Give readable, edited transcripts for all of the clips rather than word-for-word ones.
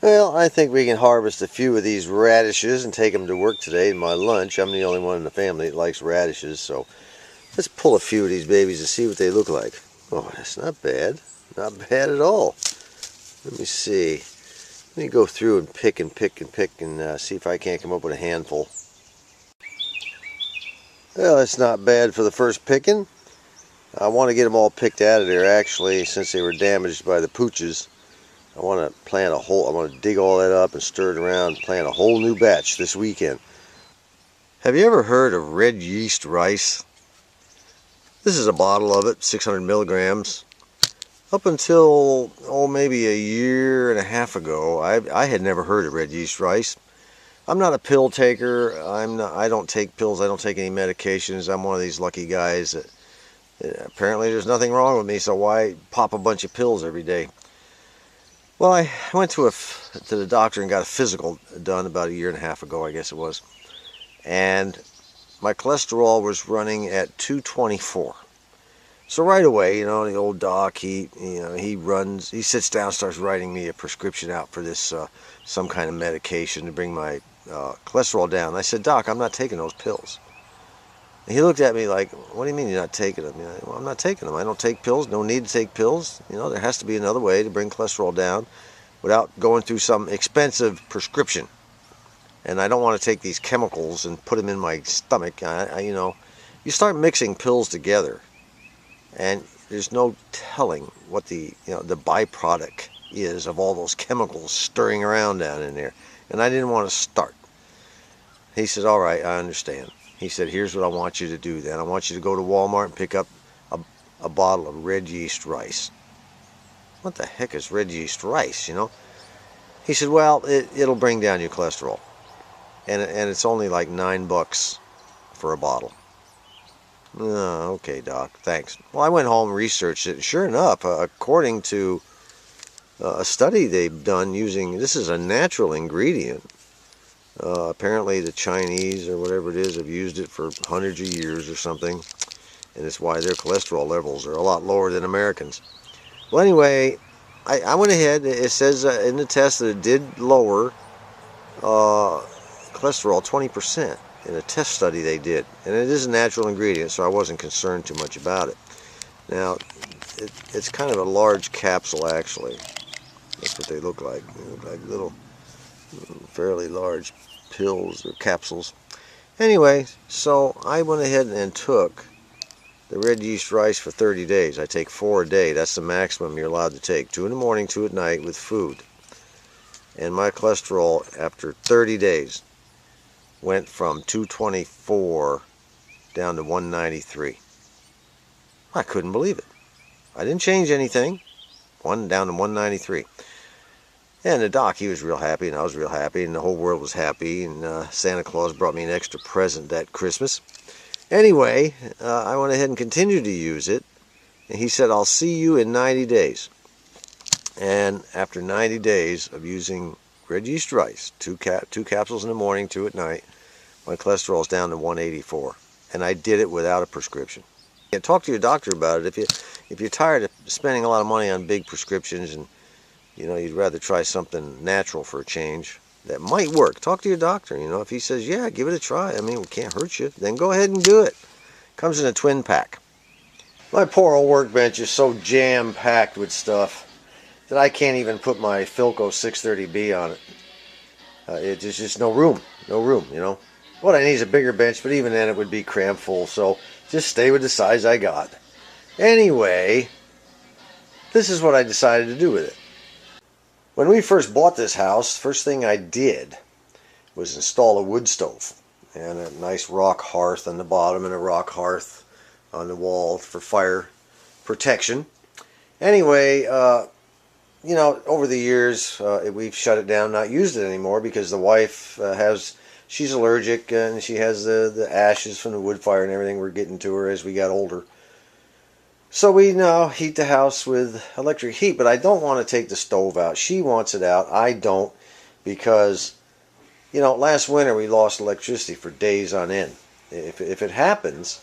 Well, I think we can harvest a few of these radishes and take them to work today in my lunch. I'm the only one in the family that likes radishes, so let's pull a few of these babies and see what they look like. Oh, that's not bad. Not bad at all. Let me see. Let me go through and pick and see if I can't come up with a handful. Well, it's not bad for the first picking. I want to get them all picked out of there, actually, since they were damaged by the pooches. I want to plant a whole, I want to dig all that up and stir it around and plant a whole new batch this weekend. Have you ever heard of red yeast rice? This is a bottle of it, 600 milligrams. Up until, maybe a year and a half ago, I had never heard of red yeast rice. I'm not a pill taker. I don't take pills. I don't take any medications. I'm one of these lucky guys that apparently there's nothing wrong with me, so why pop a bunch of pills every day? Well, I went to the doctor and got a physical done about a year and a half ago, I guess it was. And my cholesterol was running at 224. So right away, the old doc, he sits down, starts writing me a prescription out for this, some kind of medication to bring my cholesterol down. I said, Doc, I'm not taking those pills. And he looked at me like, what do you mean you're not taking them? Well, I'm not taking them. I don't take pills. No need to take pills. There has to be another way to bring cholesterol down without going through some expensive prescription. And I don't want to take these chemicals and put them in my stomach. You start mixing pills together, and there's no telling what the byproduct is of all those chemicals stirring around down in there. And I didn't want to start. He said, all right, I understand. He said, here's what I want you to do then. I want you to go to Walmart and pick up a bottle of red yeast rice. What the heck is red yeast rice, He said, well, it'll bring down your cholesterol. And it's only like $9 for a bottle. Oh, okay, Doc, thanks. Well, I went home and researched it. And sure enough, according to a study they've done using, this is a natural ingredient. Apparently the Chinese or whatever it is have used it for hundreds of years or something, and it's why their cholesterol levels are a lot lower than Americans. Well, anyway, I went ahead. It says in the test that it did lower cholesterol 20% in a test study they did, and it is a natural ingredient, so I wasn't concerned too much about it. Now, it's kind of a large capsule, actually. That's what they look like. They look like little, fairly large pills or capsules. Anyway, so I went ahead and took the red yeast rice for 30 days. I take 4 a day. That's the maximum you're allowed to take. 2 in the morning, 2 at night with food. And my cholesterol after 30 days went from 224 down to 193. I couldn't believe it. I didn't change anything. Down to 193. And the doc, he was real happy, and I was real happy, and the whole world was happy, and Santa Claus brought me an extra present that Christmas. Anyway, I went ahead and continued to use it, and he said, I'll see you in 90 days. And after 90 days of using red yeast rice, two capsules in the morning, 2 at night, my cholesterol is down to 184. And I did it without a prescription. And talk to your doctor about it. If you're tired of spending a lot of money on big prescriptions and you'd rather try something natural for a change that might work, talk to your doctor. If he says, yeah, give it a try, it can't hurt you, then go ahead and do it. Comes in a twin pack. My poor old workbench is so jam-packed with stuff that I can't even put my Philco 630B on it. There's just no room, What I need is a bigger bench, but even then it would be crammed full, so just stay with the size I got. Anyway, this is what I decided to do with it. When we first bought this house, first thing I did was install a wood stove and a nice rock hearth on the bottom and a rock hearth on the wall for fire protection. Anyway, over the years, we've shut it down, not used it anymore because the wife she's allergic and she has the ashes from the wood fire and everything were getting to her as we got older. So we now heat the house with electric heat, but I don't want to take the stove out. She wants it out. I don't, because, last winter we lost electricity for days on end. If it happens,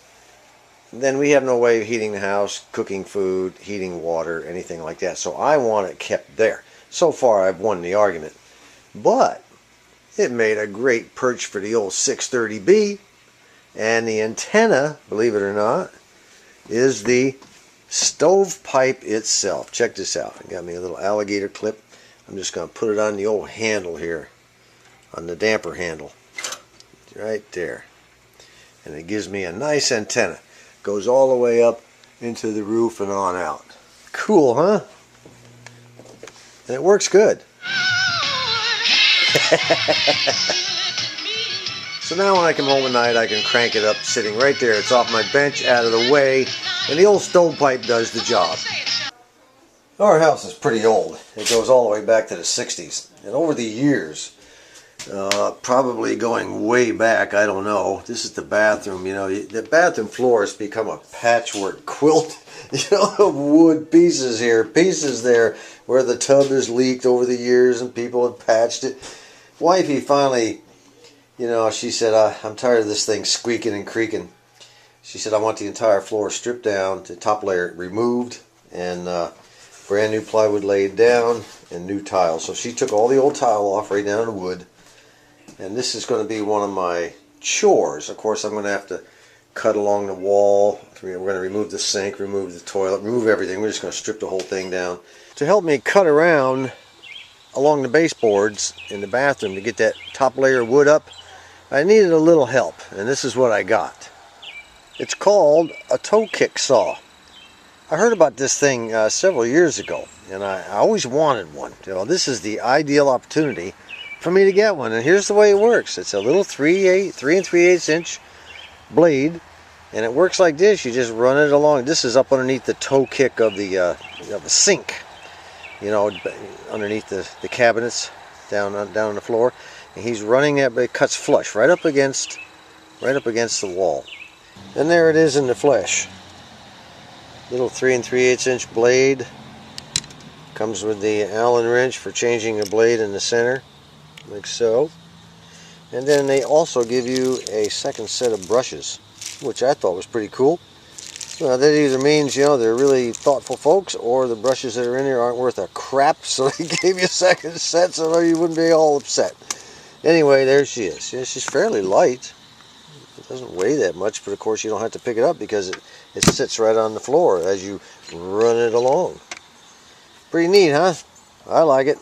then we have no way of heating the house, cooking food, heating water, anything like that. So I want it kept there. So far I've won the argument. but it made a great perch for the old 630B. And the antenna, believe it or not, is the stovepipe itself. Check this out. I got me a little alligator clip. I'm just going to put it on the old handle here, on the damper handle, right there. And it gives me a nice antenna. Goes all the way up into the roof and on out. Cool, huh? And it works good. So now when I come home at night, I can crank it up sitting right there. It's off my bench, out of the way, and the old stovepipe does the job. Our house is pretty old. It goes all the way back to the 60s. And over the years, probably going way back, I don't know. This is the bathroom, you know. The bathroom floor has become a patchwork quilt, you know, of wood pieces here, pieces there, where the tub has leaked over the years and people have patched it. Wifey finally, you know, she said, I'm tired of this thing squeaking and creaking. She said, I want the entire floor stripped down, the top layer removed, and brand new plywood laid down, and new tile. So she took all the old tile off right down to wood. And this is going to be one of my chores. Of course, I'm going to have to cut along the wall. We're going to remove the sink, remove the toilet, remove everything. We're just going to strip the whole thing down. To help me cut around along the baseboards in the bathroom to get that top layer of wood up, I needed a little help, and this is what I got. It's called a toe kick saw. I heard about this thing several years ago, and I always wanted one. You know, this is the ideal opportunity for me to get one, and here's the way it works. It's a little 3 3/8 inch blade, and it works like this. You just run it along. This is up underneath the toe kick of the sink, you know, underneath the cabinets down on the floor. And he's running that, but it cuts flush right up against the wall. And there it is in the flesh. Little 3 3/8 inch blade. Comes with the Allen wrench for changing the blade in the center, like so. And then they also give you a second set of brushes, which I thought was pretty cool. Well, that either means, you know, they're really thoughtful folks, or the brushes that are in there aren't worth a crap, so they gave you a second set so you wouldn't be all upset. Anyway, there she is. Yeah, she's fairly light. It doesn't weigh that much, but of course you don't have to pick it up because it sits right on the floor as you run it along. Pretty neat, huh? I like it.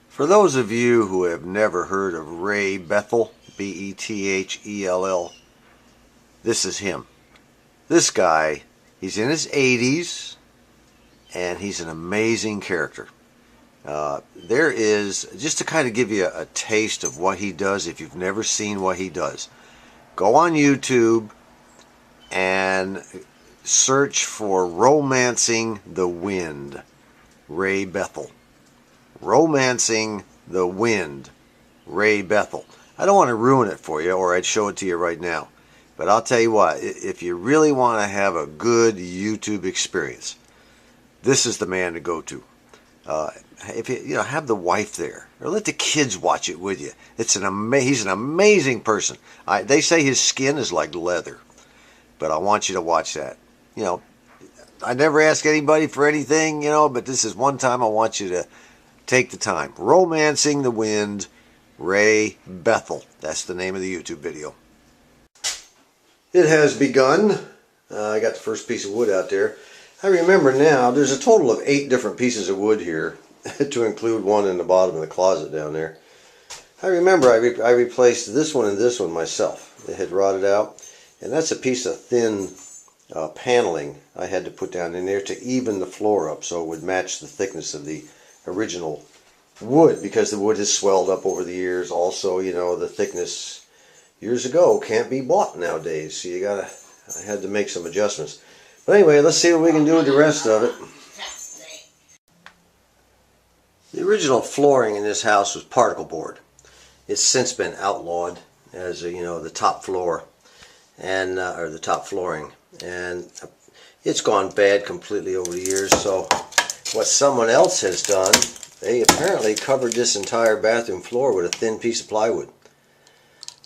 For those of you who have never heard of Ray Bethel, B-E-T-H-E-L-L, this is him. This guy, he's in his 80s, and he's an amazing character. There is, just to kind of give you a taste of what he does, if you've never seen what he does, go on YouTube and search for Romancing the Wind, Ray Bethel. Romancing the Wind, Ray Bethel. I don't want to ruin it for you, or I'd show it to you right now. But I'll tell you what, if you really want to have a good YouTube experience, this is the man to go to. If you know, have the wife there, or let the kids watch it with you. He's an amazing person. They say his skin is like leather, but I want you to watch that. You know, I never ask anybody for anything, you know, but this is one time I want you to take the time. Romancing the Wind, Ray Bethel. That's the name of the YouTube video. It has begun. I got the first piece of wood out there. I remember now, there's a total of 8 different pieces of wood here, to include one in the bottom of the closet down there. I remember I replaced this one and this one myself. They had rotted out, and that's a piece of thin paneling I had to put down in there to even the floor up so it would match the thickness of the original wood, because the wood has swelled up over the years. Also, you know, the thickness years ago can't be bought nowadays, so I had to make some adjustments. But anyway, let's see what we can do with the rest of it. The original flooring in this house was particle board. It's since been outlawed as you know, the top floor, and or the top flooring, and it's gone bad completely over the years. So what someone else has done, they apparently covered this entire bathroom floor with a thin piece of plywood,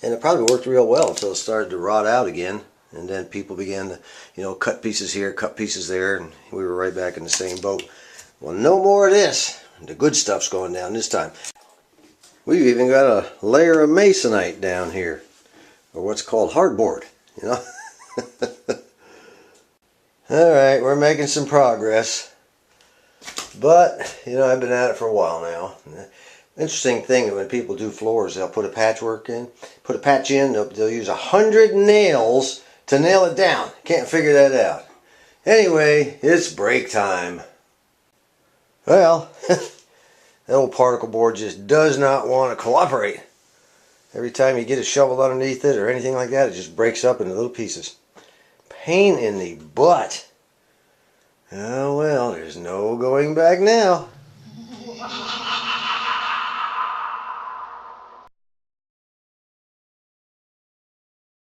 and it probably worked real well until it started to rot out again. And then people began to, you know, cut pieces here, cut pieces there, and we were right back in the same boat. Well, no more of this. The good stuff's going down this time. We've even got a layer of masonite down here, or what's called hardboard, you know. Alright, we're making some progress. But, you know, I've been at it for a while now. Interesting thing that when people do floors, they'll put a patchwork in, put a patch in, they'll use 100 nails to nail it down. Can't figure that out. Anyway, it's break time. Well, that old particle board just does not want to cooperate. Every time you get a shovel underneath it or anything like that, it just breaks up into little pieces. Pain in the butt. Oh well, there's no going back now.